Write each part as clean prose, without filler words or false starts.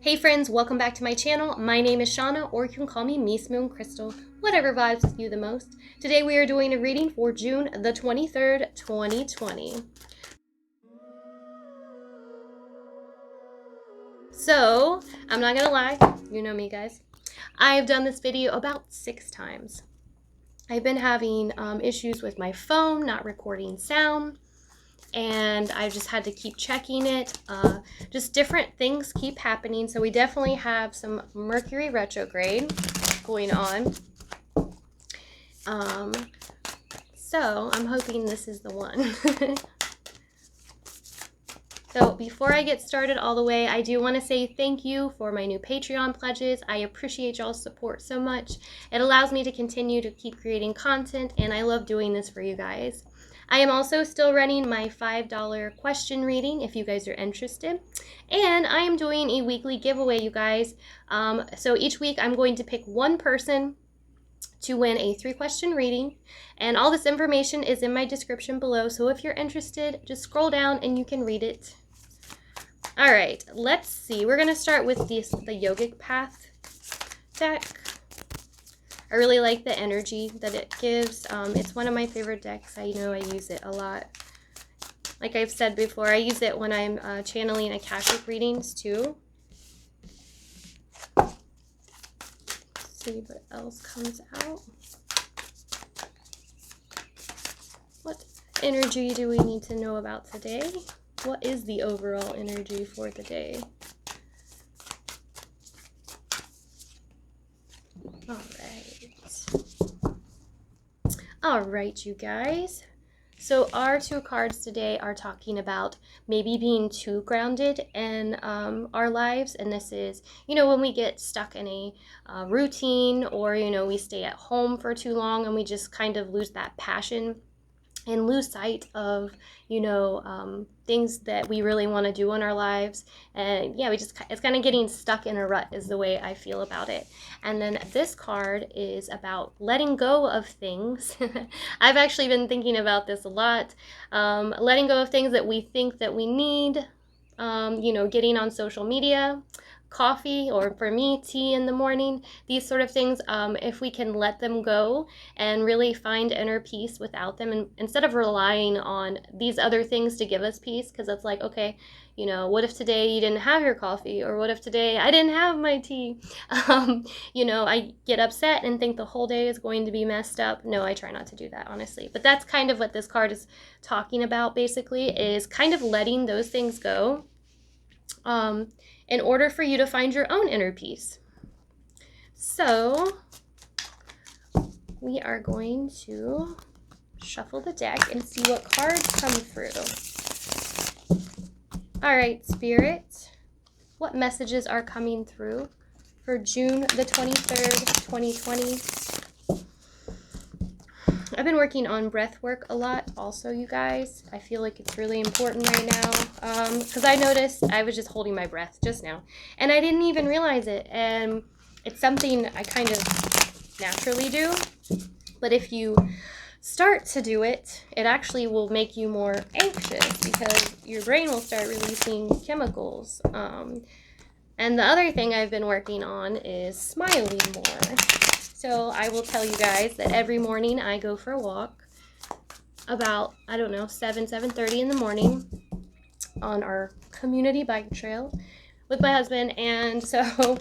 Hey friends, welcome back to my channel. My name is Shauna, or you can call me Mismooncrystal, whatever vibes with you the most. Today we are doing a reading for June the 23rd, 2020. So, I'm not gonna lie, you know me guys. I've done this video about 6 times. I've been having issues with my phone, not recording sound, and I just had to keep checking it. Just different things keep happening. So we definitely have some Mercury retrograde going on. So I'm hoping this is the one. So before I get started all the way, I do want to say thank you for my new Patreon pledges. I appreciate y'all's support so much. It allows me to continue to keep creating content, and I love doing this for you guys. I am also still running my $5 question reading if you guys are interested. And I am doing a weekly giveaway, you guys. So each week I'm going to pick one person to win a 3-question reading. And all this information is in my description below. So if you're interested, just scroll down and you can read it. All right, let's see. We're going to start with the Yogic Path deck. I really like the energy that it gives. It's one of my favorite decks. I know I use it a lot. Like I've said before, I use it when I'm channeling Cashapp readings too. Let's see what else comes out. What energy do we need to know about today? What is the overall energy for the day? All right, you guys. So our 2 cards today are talking about maybe being too grounded in our lives. And this is, you know, when we get stuck in a routine, or, you know, we stay at home for too long and we just kind of lose that passion and lose sight of, you know, things that we really want to do in our lives. And yeah, it's kind of getting stuck in a rut is the way I feel about it. And then this card is about letting go of things. I've actually been thinking about this a lot. Letting go of things that we think that we need, you know, getting on social media, coffee, or for me, tea in the morning, these sort of things. If we can let them go and really find inner peace without them, and instead of relying on these other things to give us peace, because it's like, okay, you know, what if today you didn't have your coffee, or what if today I didn't have my tea? You know, I get upset and think the whole day is going to be messed up. No, I try not to do that, honestly. But that's kind of what this card is talking about, basically, is kind of letting those things go in order for you to find your own inner peace. So we are going to shuffle the deck and see what cards come through. All right, Spirit, what messages are coming through for June the 23rd, 2020? I've been working on breath work a lot also, you guys. I feel like it's really important right now, because I noticed I was just holding my breath just now, and I didn't even realize it. And it's something I kind of naturally do, but if you start to do it, it actually will make you more anxious because your brain will start releasing chemicals. And the other thing I've been working on is smiling more. So I will tell you guys that every morning I go for a walk about, I don't know, 7:30 in the morning on our community bike trail with my husband. And so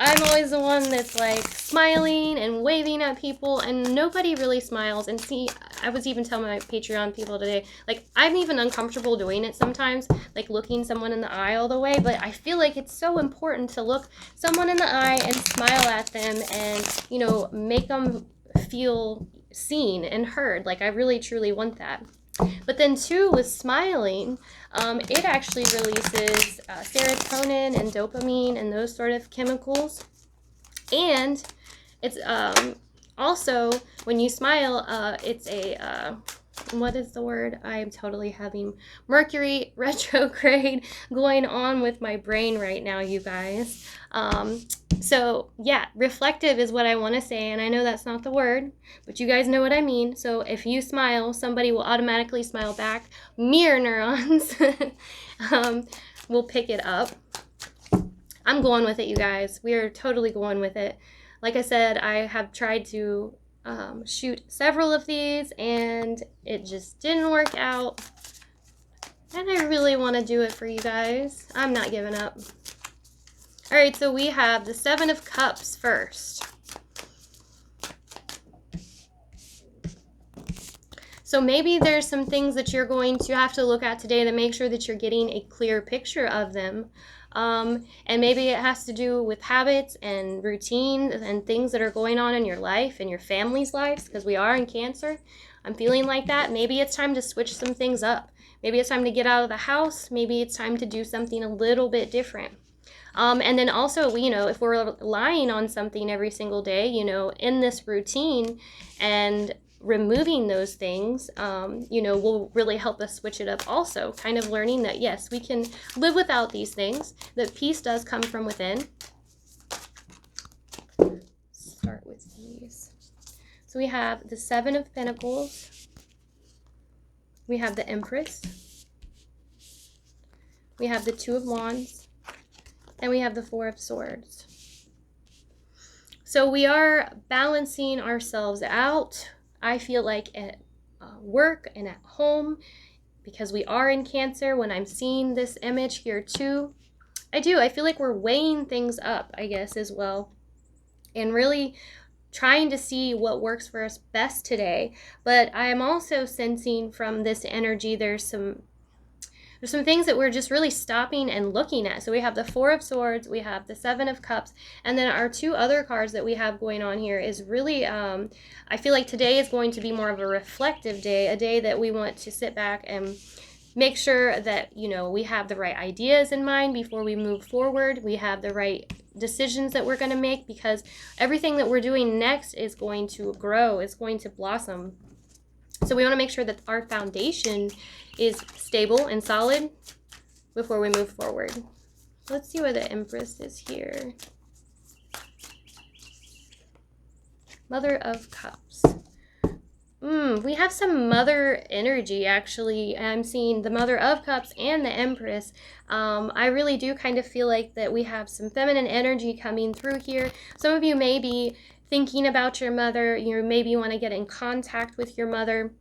I'm always the one that's like smiling and waving at people, and nobody really smiles. And see, I was even telling my Patreon people today, like, I'm even uncomfortable doing it sometimes, like looking someone in the eye all the way, but I feel like it's so important to look someone in the eye and smile at them and, you know, make them feel seen and heard. Like, I really truly want that. But then too, with smiling, it actually releases serotonin and dopamine and those sort of chemicals. And it's also, when you smile, it's a, what is the word? I'm totally having Mercury retrograde going on with my brain right now, you guys. So yeah, reflective is what I want to say, and I know that's not the word, but you guys know what I mean. So if you smile, somebody will automatically smile back. Mirror neurons will pick it up. I'm going with it, you guys. We are totally going with it. Like I said, I have tried to shoot several of these and it just didn't work out. And I really want to do it for you guys. I'm not giving up. All right, so we have the Seven of Cups first. So maybe there's some things that you're going to have to look at today to make sure that you're getting a clear picture of them. And maybe it has to do with habits and routines and things that are going on in your life and your family's lives, because we are in Cancer. I'm feeling like that. Maybe it's time to switch some things up. Maybe it's time to get out of the house. Maybe it's time to do something a little bit different. And then also, you know, if we're relying on something every single day, you know, in this routine, and removing those things, you know, will really help us switch it up also. Kind of learning that, yes, we can live without these things, that peace does come from within. Start with these. So we have the Seven of Pentacles. We have the Empress. We have the Two of Wands. And we have the Four of Swords. So we are balancing ourselves out, I feel like, at work and at home, because we are in Cancer. When I'm seeing this image here too, I feel like we're weighing things up, I guess, as well, and really trying to see what works for us best today. But I am also sensing from this energy there's some things that we're just really stopping and looking at. So we have the Four of Swords, we have the Seven of Cups, and then our two other cards that we have going on here is really, I feel like today is going to be more of a reflective day, a day that we want to sit back and make sure that, you know, we have the right ideas in mind before we move forward. We have the right decisions that we're going to make, because everything that we're doing next is going to grow, it's going to blossom. So we want to make sure that our foundation is stable and solid before we move forward. Let's see where the Empress is here. Mother of Cups. We have some mother energy, actually. I'm seeing the Mother of Cups and the Empress. I really do kind of feel like that we have some feminine energy coming through here. Some of you may be thinking about your mother. You maybe want to get in contact with your mother.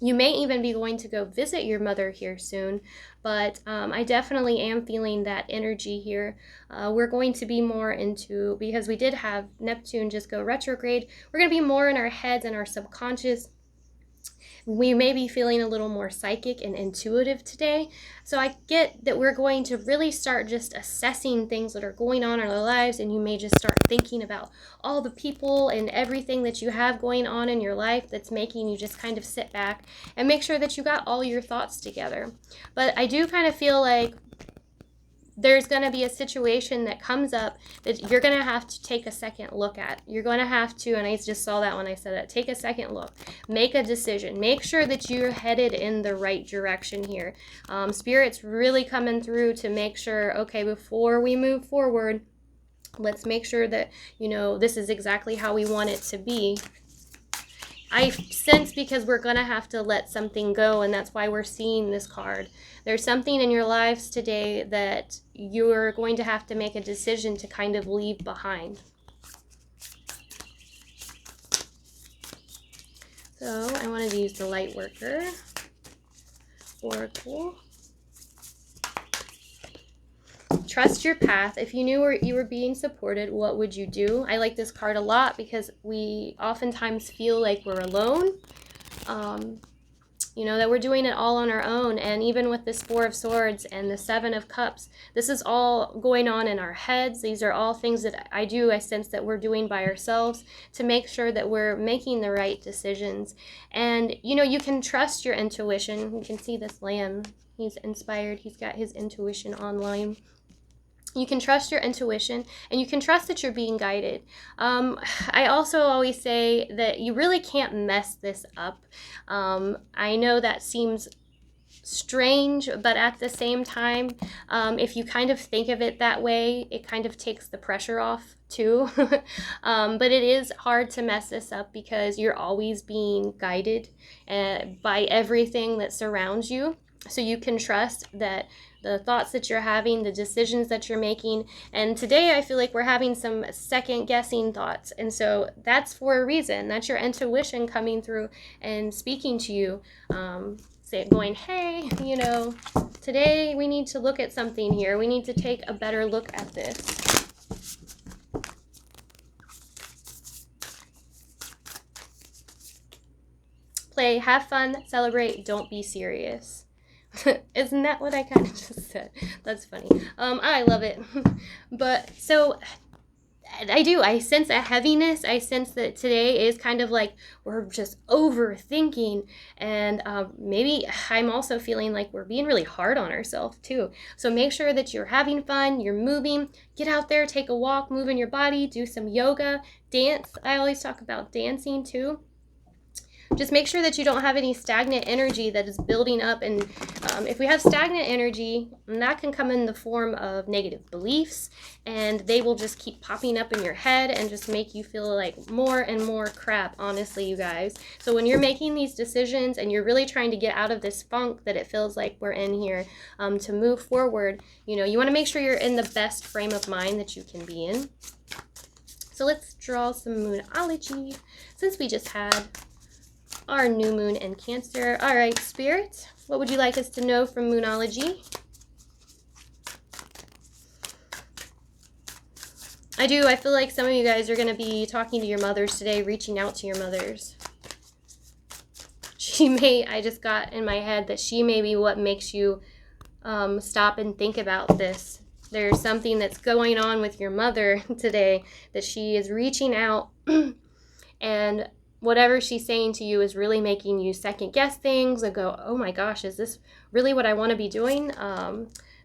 You may even be going to go visit your mother here soon, but I definitely am feeling that energy here. We're going to be more into, because we did have Neptune just go retrograde, we're going to be more in our heads and our subconscious. We may be feeling a little more psychic and intuitive today. So I get that we're going to really start just assessing things that are going on in our lives, and you may just start thinking about all the people and everything that you have going on in your life that's making you just kind of sit back and make sure that you got all your thoughts together. But I do kind of feel like there's going to be a situation that comes up that you're going to have to take a second look at. You're going to have to, and I just saw that when I said that, take a second look, make a decision, make sure that you're headed in the right direction here. Spirit's really coming through to make sure, okay, before we move forward, let's make sure that, you know, this is exactly how we want it to be. I sense, because we're going to have to let something go, and that's why we're seeing this card. There's something in your lives today that you're going to have to make a decision to kind of leave behind. So I wanted to use the Light Worker Oracle. Trust your path. If you knew you were being supported, what would you do? I like this card a lot because we oftentimes feel like we're alone. You know, that we're doing it all on our own. And even with this Four of Swords and the Seven of Cups, this is all going on in our heads. These are all things that I sense that we're doing by ourselves to make sure that we're making the right decisions. And, you know, you can trust your intuition. You can see this lamb. He's inspired. He's got his intuition online. You can trust your intuition, and you can trust that you're being guided. I also always say that you really can't mess this up. I know that seems strange, but at the same time, if you kind of think of it that way, it kind of takes the pressure off too. But it is hard to mess this up because you're always being guided by everything that surrounds you. So you can trust that the thoughts that you're having, the decisions that you're making. And today I feel like we're having some second guessing thoughts. And so that's for a reason. That's your intuition coming through and speaking to you. Going, hey, you know, today we need to look at something here. We need to take a better look at this. Play, have fun, celebrate, don't be serious. Isn't that what I kind of just said? That's funny. I love it. But so I sense a heaviness. I sense that today is kind of like we're just overthinking, and maybe I'm also feeling like we're being really hard on ourselves too. So make sure that you're having fun, you're moving, get out there, take a walk, move in your body, do some yoga, dance. I always talk about dancing too. Just make sure that you don't have any stagnant energy that is building up. And if we have stagnant energy, that can come in the form of negative beliefs, and they will just keep popping up in your head and just make you feel like more and more crap, honestly, you guys. So when you're making these decisions and you're really trying to get out of this funk that it feels like we're in here, to move forward, you know, you want to make sure you're in the best frame of mind that you can be in. So let's draw some Moonology, since we just had our new moon in Cancer. All right, Spirit, what would you like us to know from Moonology? I feel like some of you guys are going to be talking to your mothers today, reaching out to your mothers. I just got in my head that she may be what makes you stop and think about this. There's something that's going on with your mother today, that she is reaching out, and whatever she's saying to you is really making you second guess things and go, oh my gosh, is this really what I want to be doing?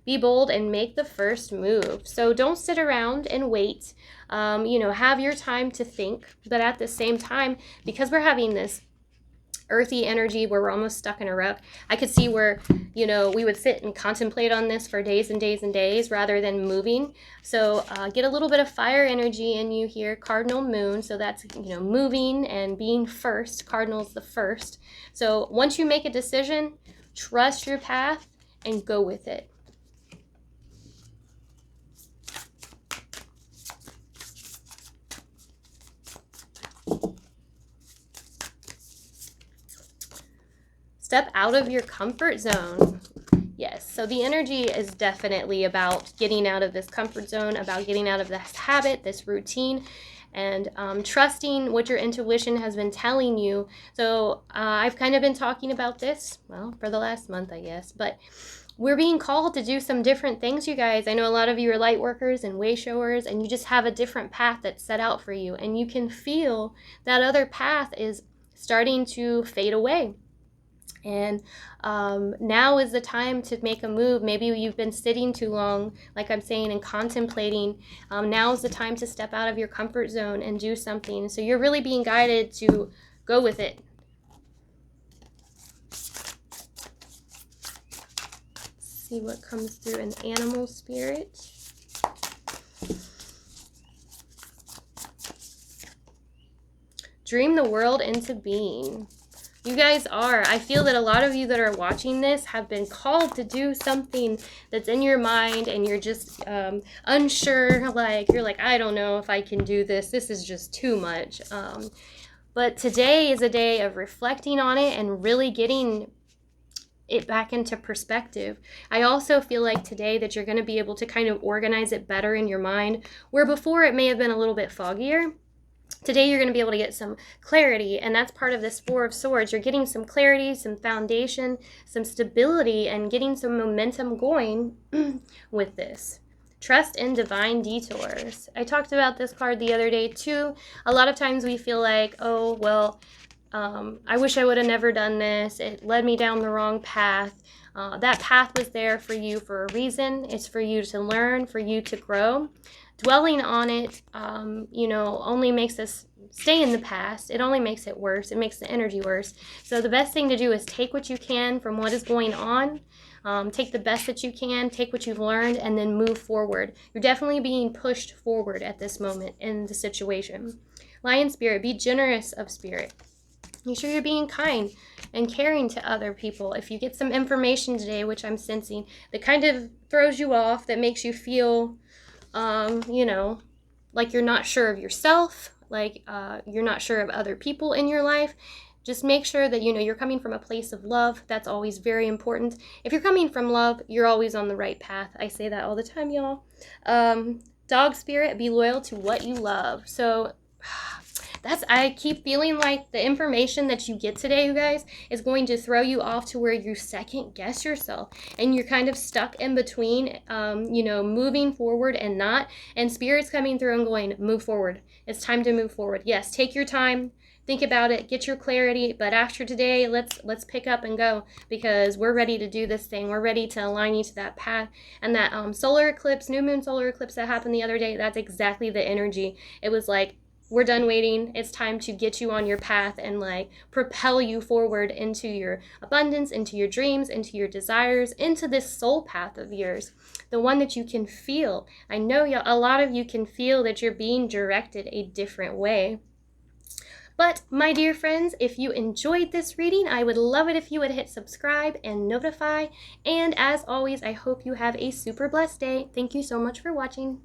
Be bold and make the first move. So don't sit around and wait. You know, have your time to think, but at the same time, because we're having this earthy energy where we're almost stuck in a rut, I could see where, you know, we would sit and contemplate on this for days and days and days rather than moving. So get a little bit of fire energy in you here, cardinal moon. So that's, you know, moving and being first. Cardinal's the first. So once you make a decision, trust your path and go with it. Step out of your comfort zone. Yes, so the energy is definitely about getting out of this comfort zone, about getting out of this habit, this routine, and trusting what your intuition has been telling you. So I've kind of been talking about this, well, for the last month, I guess, but we're being called to do some different things, you guys. I know a lot of you are light workers and way showers, and you just have a different path that's set out for you, and you can feel that other path is starting to fade away. And now is the time to make a move. Maybe you've been sitting too long, like I'm saying, and contemplating. Now is the time to step out of your comfort zone and do something. So you're really being guided to go with it. Let's see what comes through in animal spirit. Dream the world into being. You guys are. I feel that a lot of you that are watching this have been called to do something that's in your mind, and you're just unsure. Like, you're like, I don't know if I can do this. This is just too much. But today is a day of reflecting on it and really getting it back into perspective. I also feel like today that you're going to be able to kind of organize it better in your mind, where before it may have been a little bit foggier. Today you're going to be able to get some clarity, and that's part of this Four of Swords. You're getting some clarity, some foundation, some stability, and getting some momentum going with this. Trust in divine detours. I talked about this card the other day too. A lot of times we feel like, oh, well, I wish I would have never done this. It led me down the wrong path. That path was there for you for a reason. It's for you to learn, for you to grow. Dwelling on it, you know, only makes us stay in the past. It only makes it worse. It makes the energy worse. So the best thing to do is take what you can from what is going on. Take the best that you can, take what you've learned, and then move forward. You're definitely being pushed forward at this moment in the situation. Lion spirit, be generous of spirit. Make sure you're being kind and caring to other people. If you get some information today, which I'm sensing, that kind of throws you off, that makes you feel, you know, like you're not sure of yourself, like you're not sure of other people in your life, just make sure that, you know, you're coming from a place of love. That's always very important. If you're coming from love, you're always on the right path. I say that all the time, y'all. Dog spirit, be loyal to what you love. So I keep feeling like the information that you get today, you guys, is going to throw you off to where you second guess yourself and you're kind of stuck in between, you know, moving forward and not. And Spirit's coming through and going, move forward. It's time to move forward. Yes, take your time. Think about it, get your clarity, but after today, let's pick up and go, because we're ready to do this thing. We're ready to align you to that path. And that solar eclipse, new moon solar eclipse that happened the other day, that's exactly the energy. It was like, we're done waiting. It's time to get you on your path and like propel you forward into your abundance, into your dreams, into your desires, into this soul path of yours, the one that you can feel. I know a lot of you can feel that you're being directed a different way. But my dear friends, if you enjoyed this reading, I would love it if you would hit subscribe and notify. And as always, I hope you have a super blessed day. Thank you so much for watching.